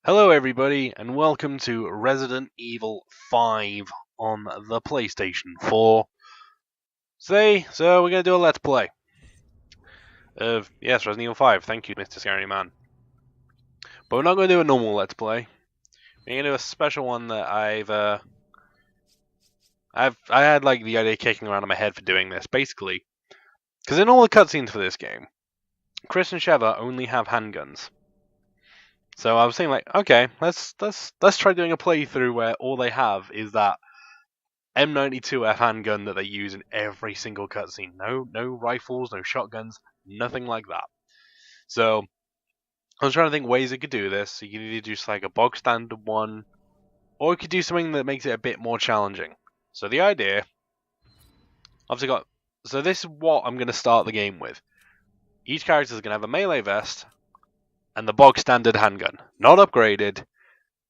Hello everybody and welcome to Resident Evil 5 on the PlayStation 4. Today, we're going to do a Let's Play of, yes, Resident Evil 5. Thank you, Mr. Scary Man. But we're not going to do a normal Let's Play. We're going to do a special one that I had like the idea kicking around in my head for doing this, basically. Because in all the cutscenes for this game, Chris and Sheva only have handguns. So I was thinking, like, okay, let's try doing a playthrough where all they have is that M92F handgun that they use in every single cutscene. No rifles, no shotguns, nothing like that. So I was trying to think ways it could do this. You could either do just like a bog standard one, or you could do something that makes it a bit more challenging. So the idea, so this is what I'm going to start the game with. Each character is going to have a melee vest and the bog standard handgun, not upgraded,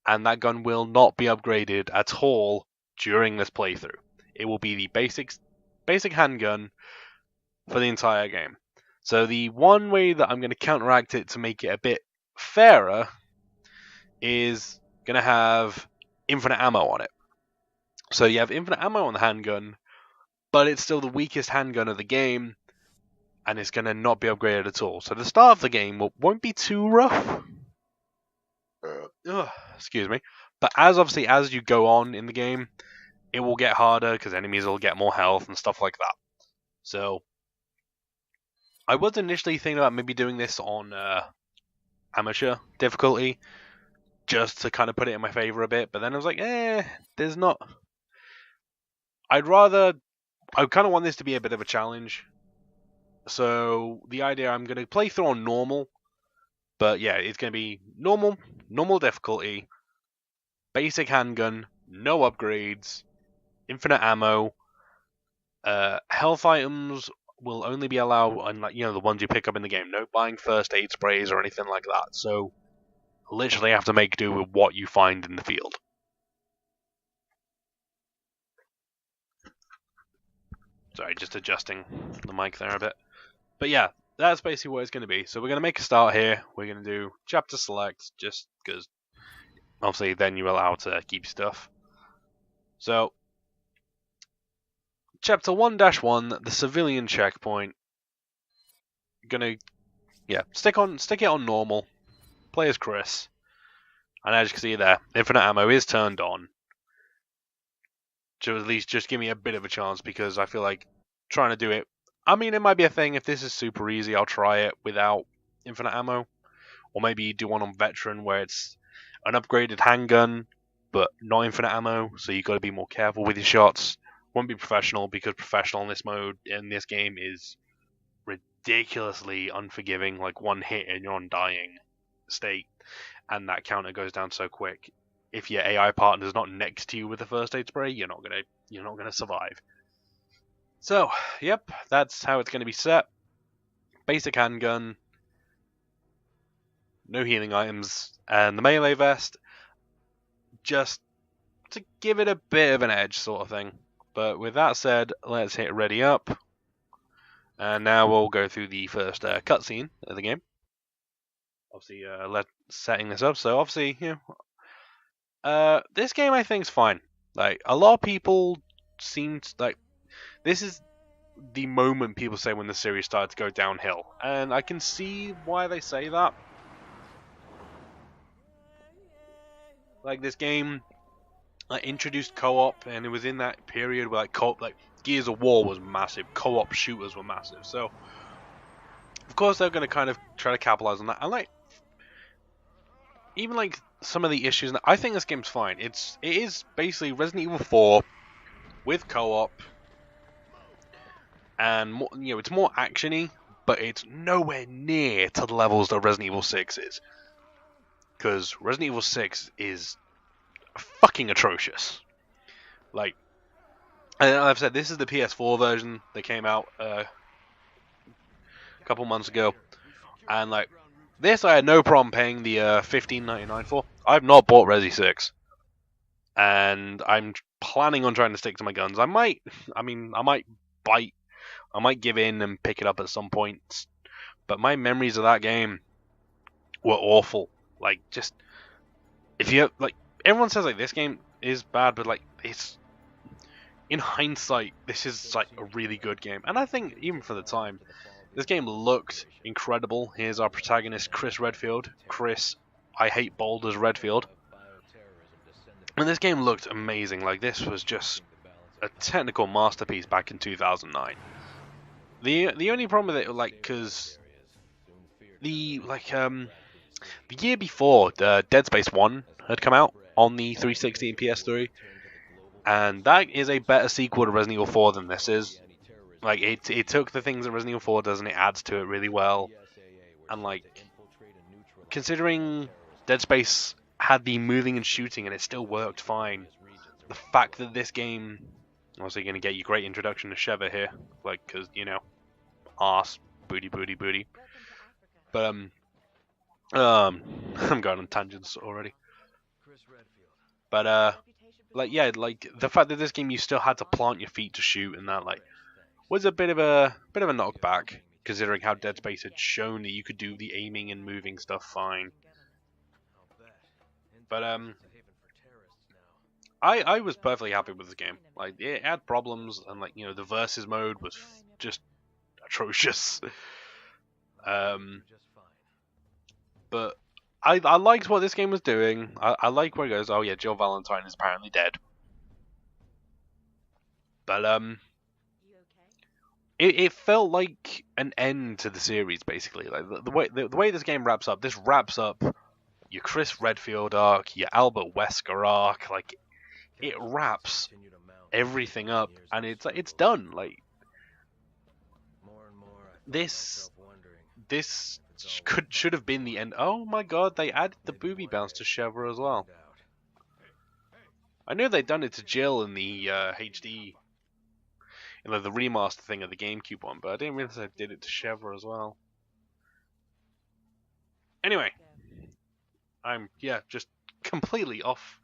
and that gun will not be upgraded at all during this playthrough. It will be the basic handgun for the entire game. So the one way that I'm going to counteract it to make it a bit fairer is going to have infinite ammo on it. So you have infinite ammo on the handgun, but it's still the weakest handgun of the game, and it's going to not be upgraded at all. So the start of the game won't be too rough. Excuse me. But as you go on in the game, it will get harder because enemies will get more health and stuff like that. So I was initially thinking about maybe doing this on amateur difficulty, just to kind of put it in my favor a bit. But then I was like, there's not. I kind of want this to be a bit of a challenge. So the idea, I'm going to play through on normal. But yeah, it's going to be normal difficulty, basic handgun, no upgrades, infinite ammo. Health items will only be allowed on, like, the ones you pick up in the game. No buying first aid sprays or anything like that. So literally have to make do with what you find in the field. Sorry, just adjusting the mic there a bit. But yeah, that's basically what it's going to be. So we're going to make a start here. We're going to do chapter select, just because obviously then you're allowed to keep stuff. So chapter 1-1, the civilian checkpoint. Gonna stick it on normal. Play as Chris. And as you can see there, infinite ammo is turned on. To at least just give me a bit of a chance, because I feel like trying to do it, I mean, it might be a thing. If this is super easy, I'll try it without infinite ammo. Or maybe do one on veteran where it's an upgraded handgun, but not infinite ammo, so you've got to be more careful with your shots. Won't be professional, because professional in this mode, in this game, is ridiculously unforgiving. Like one hit and you're on dying state, and that counter goes down so quick. If your AI partner's not next to you with the first aid spray, you're not gonna survive. So, yep, that's how it's gonna be set. Basic handgun, no healing items, and the melee vest, just to give it a bit of an edge, sort of thing. But with that said, let's hit ready up. And now we'll go through the first cutscene of the game. Obviously, setting this up. So obviously, this game I think is fine. Like, a lot of people seem to, like, this is the moment people say when the series started to go downhill, and I can see why they say that. Like, this game introduced co-op, and it was in that period where co-op, like Gears of War was massive, co-op shooters were massive. So of course they're going to kind of try to capitalize on that. And like, even like some of the issues, I think this game's fine. It is basically Resident Evil 4 with co-op, and more, it's more actiony, but it's nowhere near to the levels that Resident Evil 6 is. Because Resident Evil 6 is fucking atrocious. Like, I've said, this is the PS4 version that came out a couple months ago, and like, this I had no problem paying the $15.99 for. I've not bought Resi 6, and I'm planning on trying to stick to my guns. I might bite, I might give in and pick it up at some point, but my memories of that game were awful. Like, just if you like, everyone says like this game is bad, but like it's in hindsight, this is like a really good game, and I think even for the time, this game looked incredible. Here's our protagonist, Chris Redfield. Chris, I hate boulders Redfield. And this game looked amazing. Like, this was just a technical masterpiece back in 2009. The only problem with it, like, because the year before, Dead Space 1 had come out on the 360 and PS3, and that is a better sequel to Resident Evil 4 than this is. Like, it took the things that Resident Evil 4 does and it adds to it really well. And like, considering Dead Space had the moving and shooting and it still worked fine, the fact that this game, obviously going to get you great introduction to Sheva here, like, because, you know, arse, booty, booty, booty. But, I'm going on tangents already. But, like, yeah, like, the fact that this game you still had to plant your feet to shoot and that, like, was a bit of a knockback, considering how Dead Space had shown that you could do the aiming and moving stuff fine. But, I was perfectly happy with this game. Like, it had problems, and like, you know, the versus mode was just atrocious. But I liked what this game was doing. I like where it goes. Oh yeah, Jill Valentine is apparently dead. But it felt like an end to the series, basically. Like the way this game wraps up. This wraps up your Chris Redfield arc, your Albert Wesker arc. Like, it wraps everything up, and it's done. Like, this should have been the end. Oh my god, they added the booby bounce to Sheva as well. I knew they'd done it to Jill in the HD, you know, the remaster thing of the GameCube one, but I didn't realize they did it to Sheva as well. Anyway, I'm just completely off.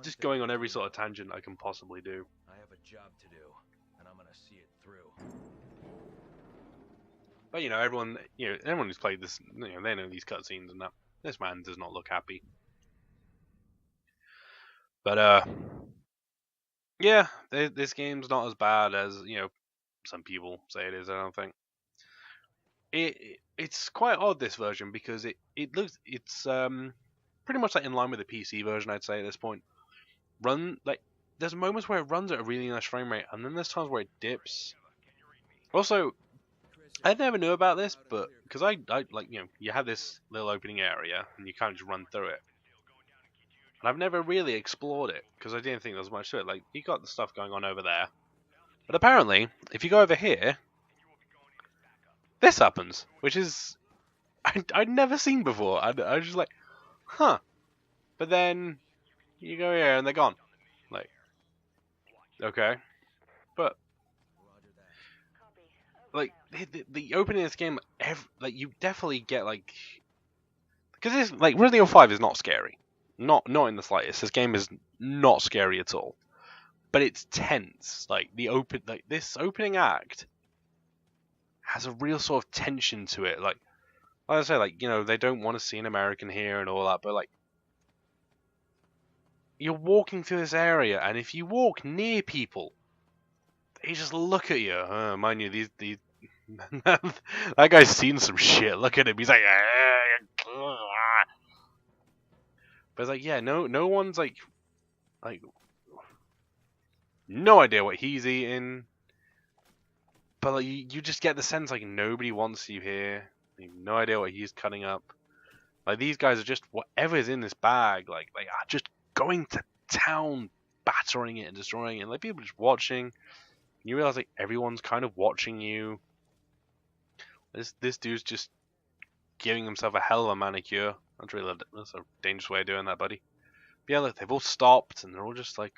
Just going on every sort of tangent I can possibly do. I have a job to do, and I'm gonna see it through. But you know, everyone who's played this, you know, they know these cutscenes and that. This man does not look happy. But yeah, this game's not as bad as, you know, some people say it is. I don't think it's quite odd, this version, because it's pretty much like in line with the PC version, I'd say at this point. There's moments where it runs at a really nice frame rate, and then there's times where it dips. Also, I never knew about this, but because I like, you know, you have this little opening area and you kind of just run through it, and I've never really explored it because I didn't think there was much to it. Like, you got the stuff going on over there, but apparently if you go over here, this happens, which is I'd never seen before. I was just like, huh. But then you go here and they're gone. Like, okay, but like the opening of this game, like, you definitely get, like, because this, like, Resident Evil 5 is not scary, not in the slightest. This game is not scary at all, but it's tense. Like, this opening act has a real sort of tension to it. Like I say, like, you know, they don't want to see an American here and all that, but like, you're walking through this area, and if you walk near people, they just look at you. Mind you, these that guy's seen some shit. Look at him. He's like, but it's like, yeah, no one's like, no idea what he's eating. But like, you just get the sense like nobody wants you here. You have no idea what he's cutting up. Like, these guys are just whatever's in this bag. Like, they are just going to town, battering it and destroying it. Like, people just watching. You realize like everyone's kind of watching you. This dude's just giving himself a hell of a manicure. That's a dangerous way of doing that, buddy. But yeah, look, they've all stopped and they're all just like,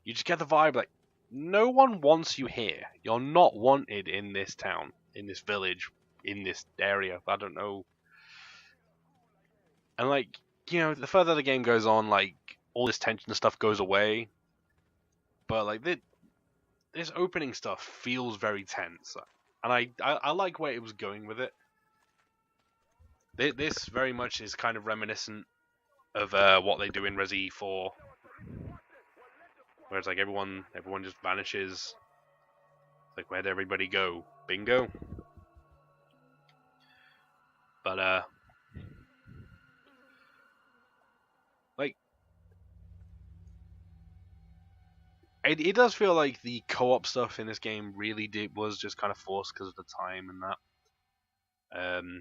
you just get the vibe like, no one wants you here. You're not wanted in this town, in this village, in this area. I don't know. And like, you know, the further the game goes on, like, all this tension and stuff goes away. But like, this opening stuff feels very tense, and I like where it was going with it. This very much is kind of reminiscent of what they do in Resi 4, where it's like everyone just vanishes. Like, where'd everybody go? Bingo. But like it does feel like the co-op stuff in this game really was just kind of forced because of the time and that.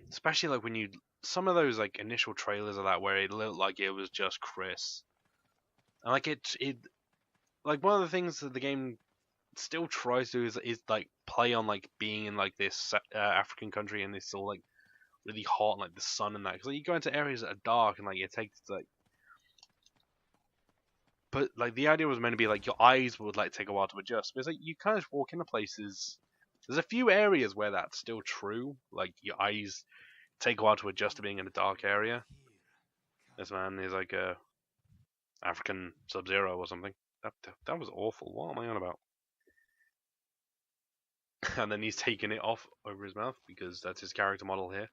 Especially like when you some of those like initial trailers of that where it looked like it was just Chris, and like it like one of the things that the game still tries to do is like play on like being in like this African country and it's all like really hot and like the sun and that, because like, you go into areas that are dark and like it takes like, but like the idea was meant to be like your eyes would like take a while to adjust, but it's like you kind of walk into places. There's a few areas where that's still true, like your eyes take a while to adjust to being in a dark area. This man is like a African Sub-Zero or something. That was awful. What am I on about? And then he's taking it off over his mouth because that's his character model here.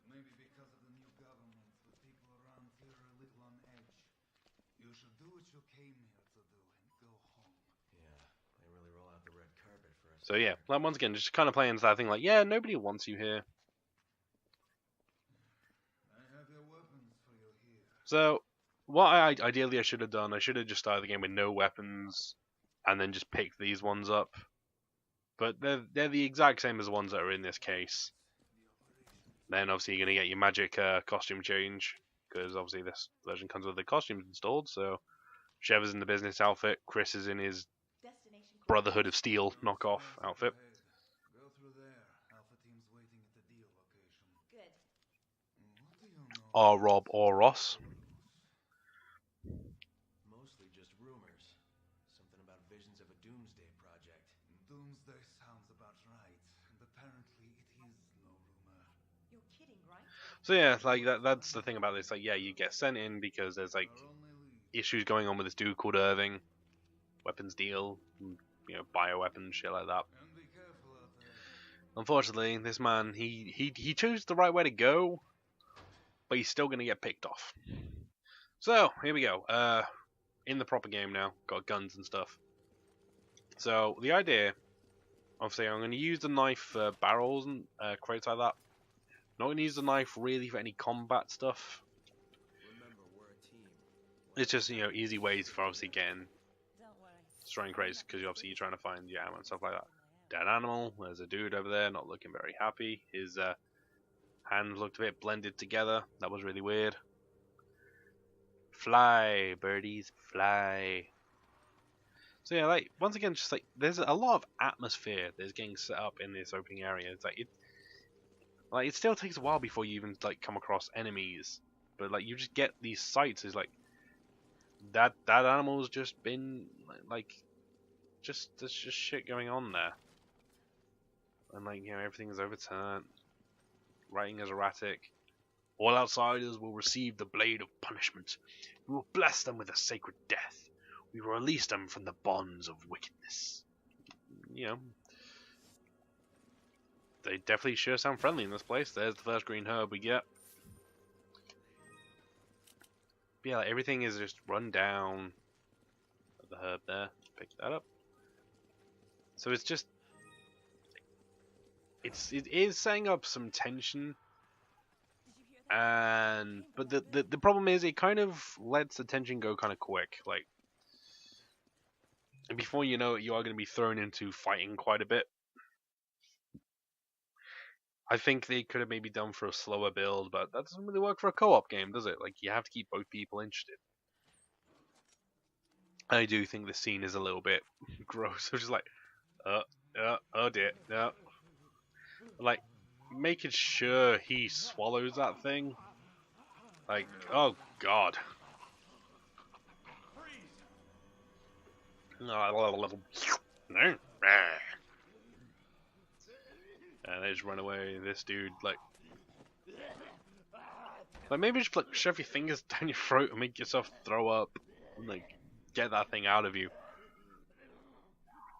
Maybe because of the new government, the people around here are a little on edge. You should do what you came here to do and go home. Yeah, they really roll out the red carpet for us. So yeah, like once again, just kind of playing into that thing like, yeah, nobody wants you here. I have your weapons for you here. So what I ideally I should have done, I should have just started the game with no weapons and then just picked these ones up. But they're the exact same as the ones that are in this case. Then obviously you're gonna get your magic costume change, because obviously this version comes with the costumes installed. So Chev is in the business outfit, Chris is in his Brotherhood of Steel knockoff outfit. Go through there. Alpha team's waiting at the deal location. Good. What do you know? Or Rob or Ross. Mostly just rumors. Something about visions of a doomsday project. Doomsday sounds about right, and apparently it is no rumor. You're kidding, right? So yeah, like that's the thing about this. Like, yeah, you get sent in because there's like Our only lead. issues going on with this dude called Irving, weapons deal, you know, bioweapons, shit like that. And be careful out there. Unfortunately, this man he chose the right way to go, but he's still gonna get picked off. So here we go. In the proper game now, got guns and stuff. So the idea, obviously, I'm going to use the knife for barrels and crates like that. Not going to use the knife really for any combat stuff. Remember, we're a team. It's just, you know, easy ways for obviously getting Don't worry. destroying crates, because obviously you're trying to find the ammo and stuff like that. Dead animal. There's a dude over there, not looking very happy. His hands looked a bit blended together. That was really weird. Fly, birdies, fly. So yeah, like once again, just like there's a lot of atmosphere that's getting set up in this opening area. It's like it still takes a while before you even like come across enemies, but like you just get these sights. It's like that animal's just been like just there's just shit going on there, and like, you know, everything is overturned. Writing is erratic. All outsiders will receive the blade of punishment. We will bless them with a sacred death. We will release them from the bonds of wickedness. You know, they definitely sure sound friendly in this place. There's the first green herb we get. But yeah, like, everything is just run down. The herb there, pick that up. So it's just, it is setting up some tension. Did you hear that? And but the problem is it kind of lets the tension go kind of quick, like, and before you know it, you are going to be thrown into fighting quite a bit. I think they could have maybe done for a slower build, but that doesn't really work for a co-op game, does it? Like, you have to keep both people interested. I do think the scene is a little bit gross. It's just like, oh dear, no. Like, making sure he swallows that thing. Like, oh god. No. And they just run away. This dude, like maybe just like shove your fingers down your throat and make yourself throw up, and like get that thing out of you.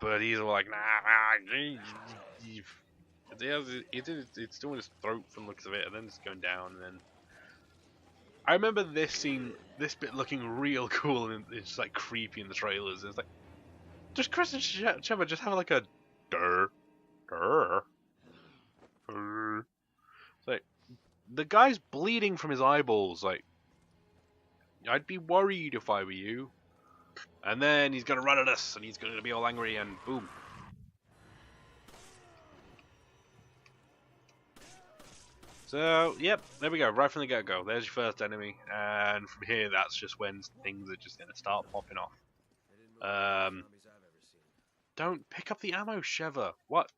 But he's all like, nah. It's still in his throat from the looks of it, and then it's going down, and then I remember this bit looking real cool, and it's like creepy in the trailers. It's like, just Chris and Sheva just have like a durr, durr, durr. It's like, the guy's bleeding from his eyeballs. Like, I'd be worried if I were you. And then he's gonna run at us, and he's gonna be all angry, and boom. So, yep, there we go, right from the get-go. There's your first enemy, and from here, that's just when things are just gonna start popping off. Don't pick up the ammo, Sheva. What?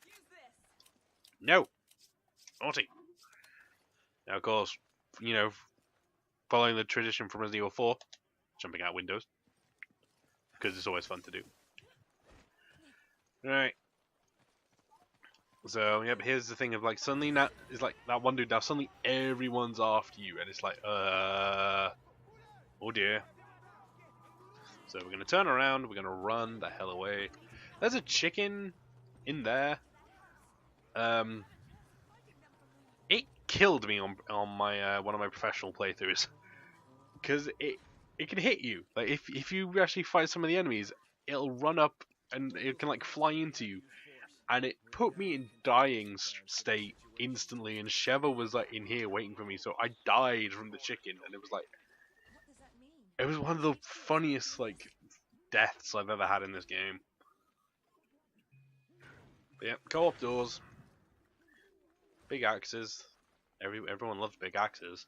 Use this. No. Naughty. Now, of course, you know, following the tradition from Resident Evil 4, jumping out windows, because it's always fun to do. Right. So, yep, here's the thing of, like, suddenly now, it's like, that one dude, now suddenly everyone's after you, and it's like, oh dear. So we're gonna turn around, we're gonna run the hell away. There's a chicken in there. It killed me on my one of my professional playthroughs, because it can hit you. Like, if you actually fight some of the enemies, it'll run up and it can like fly into you. And it put me in dying state instantly, and Sheva was like in here waiting for me, so I died from the chicken, and it was like, What does that mean? it was one of the funniest like deaths I've ever had in this game. But yeah, co-op doors, big axes. Everyone loves big axes.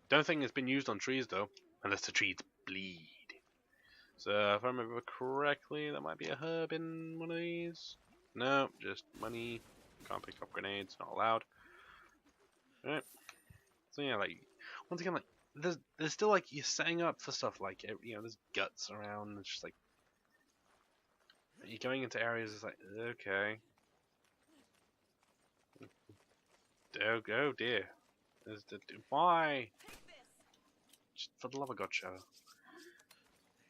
Don't think it's been used on trees though, unless the trees bleed. So if I remember correctly, that might be a herb in one of these. No, just money. Can't pick up grenades, not allowed. Alright. So yeah, like, once again, like, there's still like, you're setting up for stuff like, you know, there's guts around. It's just like, you're going into areas. It's like, okay. Oh dear. Why? Just for the love of God, show.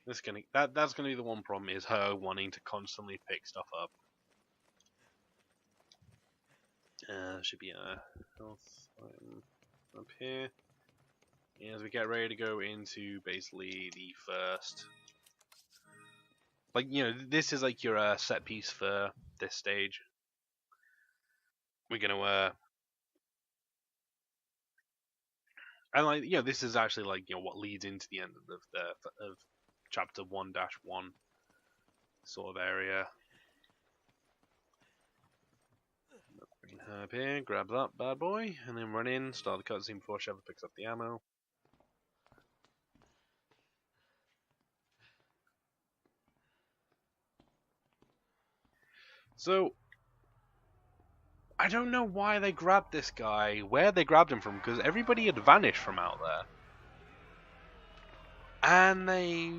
That's gonna be the one problem, is her wanting to constantly pick stuff up. Should be a health item up here. As we get ready to go into basically the first, like, you know, this is like your set piece for this stage. We're gonna and like, you know, this is actually like, you know, what leads into the end of chapter 1-1 sort of area. Green herb here, grab that bad boy, and then run in, start the cutscene before Sheva picks up the ammo. So, I don't know why they grabbed this guy, where they grabbed him from, because everybody had vanished from out there. And they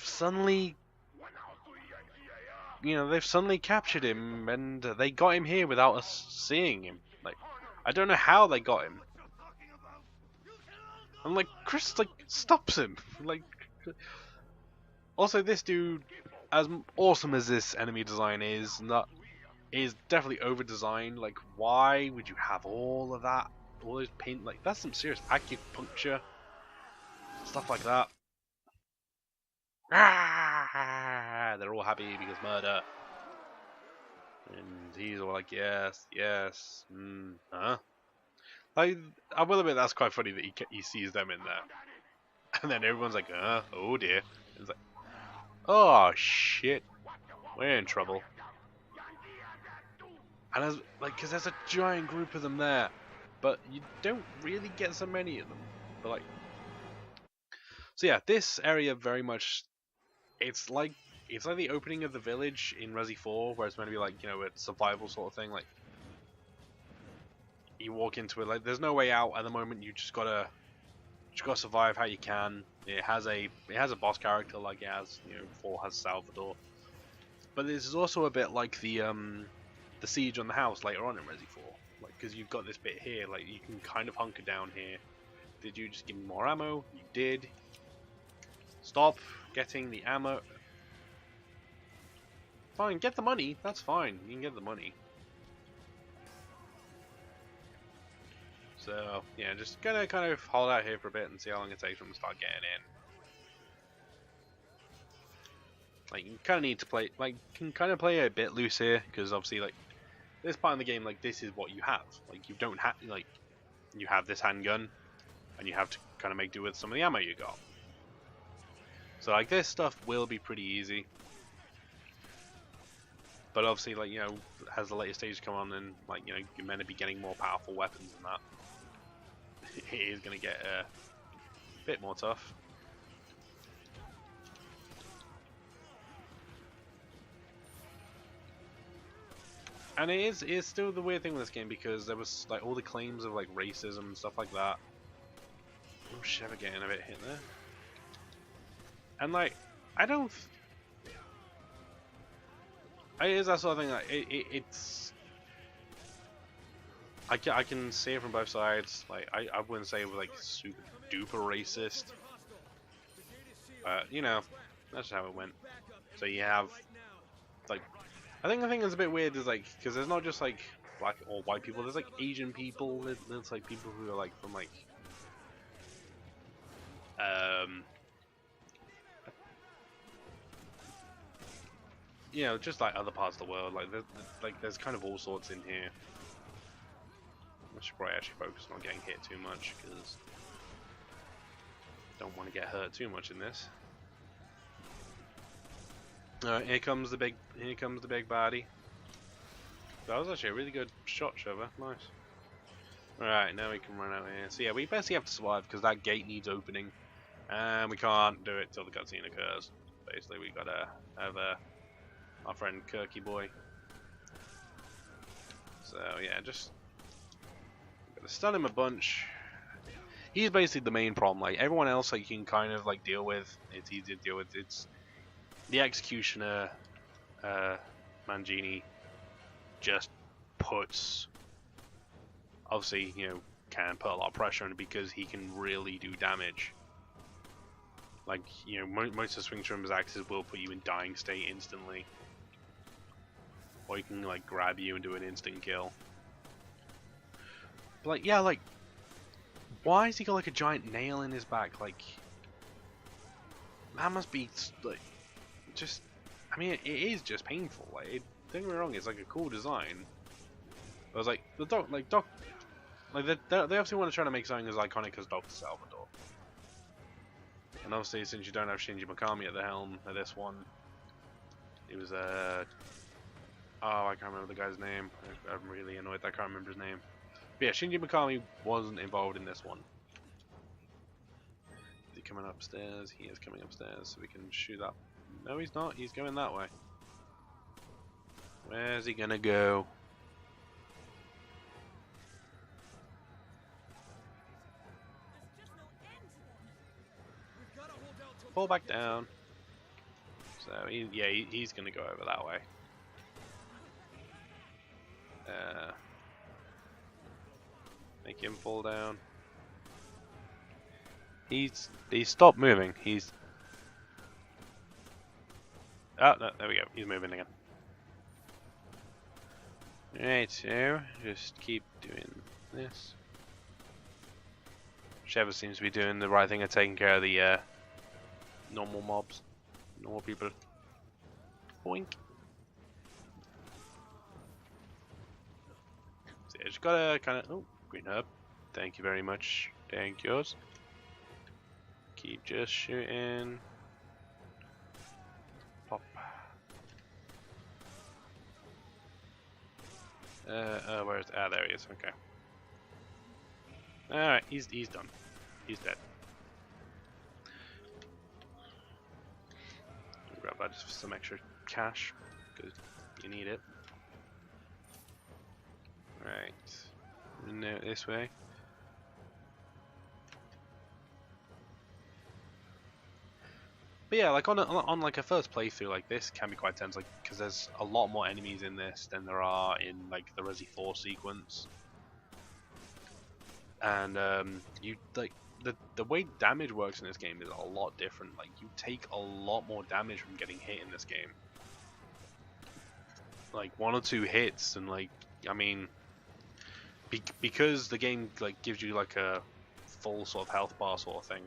suddenly, you know, they've suddenly captured him, and they got him here without us seeing him. Like, I don't know how they got him. And like, Chris like stops him. Like, also this dude, as awesome as this enemy design is, is definitely over designed. Like, why would you have all of that, all those paint? Like, that's some serious acupuncture stuff like that. Ah, they're all happy because murder. And he's all like, yes, yes, huh? Like, I will admit that's quite funny that he sees them in there. And then everyone's like, oh dear. And it's like, oh shit, we're in trouble. And as, like, because there's a giant group of them there, but you don't really get so many of them. But like, so yeah, this area very much, it's like the opening of the village in Resi 4, where it's meant to be like, you know, a survival sort of thing. Like, you walk into it, like, there's no way out at the moment. You just gotta survive how you can. It has a boss character like it has, you know, 4 has Salvador. But this is also a bit like the siege on the house later on in Resi 4, like, because you've got this bit here, like, you can kind of hunker down here. Did you just give me more ammo? You did. Stop getting the ammo. fine. Get the money. That's fine. You can get the money. So yeah, just gonna kind of hold out here for a bit and see how long it takes for them to start getting in. Like you kind of need to play, like can kind of play a bit loose here because obviously like this part of the game, like this is what you have. Like you don't have like you have this handgun, and you have to kind of make do with some of the ammo you got. So like this stuff will be pretty easy. But obviously, like, you know, as the later stages come on and, like, you know, you're meant to be getting more powerful weapons than that, it is going to get a bit more tough. And it is still the weird thing with this game because there was, like, all the claims of, like, racism and stuff like that. Oh shit, we're getting a bit hit there. And, like, I don't... It is that sort of thing, like, it's... I can see it from both sides. Like, I wouldn't say it was, like, super duper racist. But, you know, that's how it went. So you have, like... I think the thing that's a bit weird is, like, because there's not just, like, black or white people, there's, like, Asian people, there's, like, people who are, like, from, like... You know, just like other parts of the world, like there's kind of all sorts in here. I should probably actually focus on not getting hit too much because don't want to get hurt too much in this. Alright, here comes the big baddie. That was actually a really good shot, Trevor. Nice. Alright, now we can run out here. So yeah, we basically have to survive because that gate needs opening, and we can't do it till the cutscene occurs. Basically, we gotta have our friend Kirky boy. So yeah, just gotta stun him a bunch. He's basically the main problem. Like everyone else, like you can kind of like deal with. It's easy to deal with. It's the executioner, Mangini, just puts. Obviously, you know, can put a lot of pressure on it because he can really do damage. Like you know, most of swing from his axes will put you in dying state instantly. Or he can like grab you and do an instant kill. But like, yeah, like, why has he got like a giant nail in his back? Like, that must be like, just. I mean, it is just painful. Like, don't get me wrong, it's like a cool design. But I was like, the doc, like they obviously want to try to make something as iconic as Dr. Salvador. And obviously, since you don't have Shinji Mikami at the helm of this one, it was oh, I can't remember the guy's name. I'm really annoyed that I can't remember his name. But yeah, Shinji Mikami wasn't involved in this one. Is he coming upstairs? He is coming upstairs, so we can shoot up. No, he's not. He's going that way. Where's he gonna go? Pull back down. So he's gonna go over that way. Make him fall down. He stopped moving. He's oh no, there we go. He's moving again. Alright, so just keep doing this. Sheva seems to be doing the right thing of taking care of the normal mobs, normal people. Boink. So yeah, just gotta kind of green herb. Thank you very much. Thank yours. Keep just shooting. Pop. Where's there he is. Okay. All right, he's done. He's dead. Grab that just for some extra cash because you need it. Right. Now this way. But yeah, like on like a first playthrough like this can be quite tense, like because there's a lot more enemies in this than there are in like the Resi 4 sequence, and you like the way damage works in this game is a lot different. Like you take a lot more damage from getting hit in this game. like 1 or 2 hits, and like I mean, because the game like gives you like a full sort of health bar sort of thing,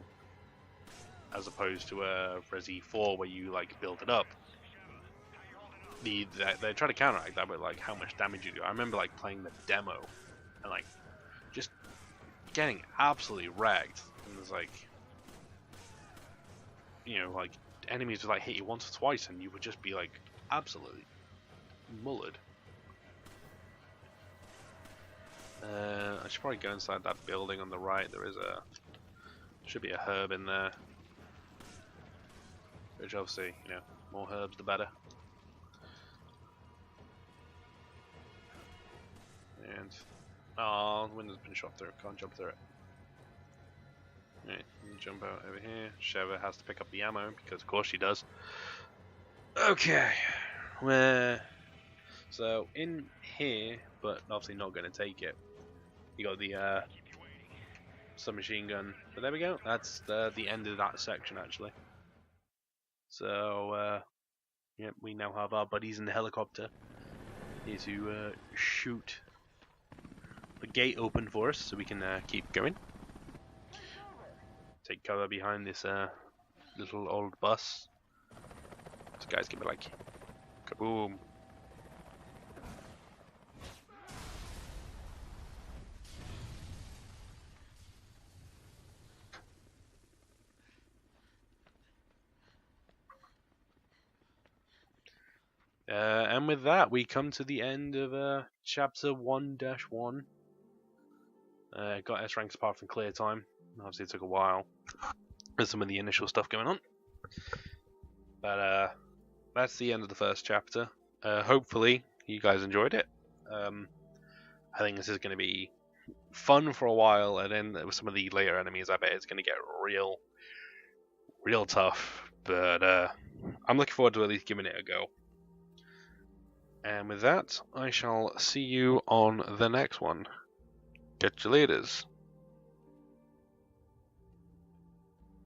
as opposed to a Resi 4 where you like build it up. They try to counteract that with like how much damage you do. I remember like playing the demo and like just getting absolutely wrecked, and there's like, you know, like enemies would like hit you once or twice and you would just be like absolutely mullered. I should probably go inside that building on the right. Should be a herb in there, which obviously, you know, more herbs the better. And oh, the window's been shot through. Can't jump through it. Right, jump out over here. Sheva has to pick up the ammo because of course she does. Okay, so in here, but obviously not going to take it. You got the submachine gun, but there we go. That's the end of that section actually. So yeah, we now have our buddies in the helicopter here to shoot the gate open for us, so we can keep going. Take cover behind this little old bus. This guy's gonna be like, kaboom. And with that, we come to the end of chapter 1-1. Got S ranks apart from clear time. Obviously, it took a while. There's some of the initial stuff going on. But that's the end of the first chapter. Hopefully, you guys enjoyed it. I think this is going to be fun for a while, and then with some of the later enemies, I bet it's going to get real tough. But I'm looking forward to at least giving it a go. And with that, I shall see you on the next one. Catch you laters.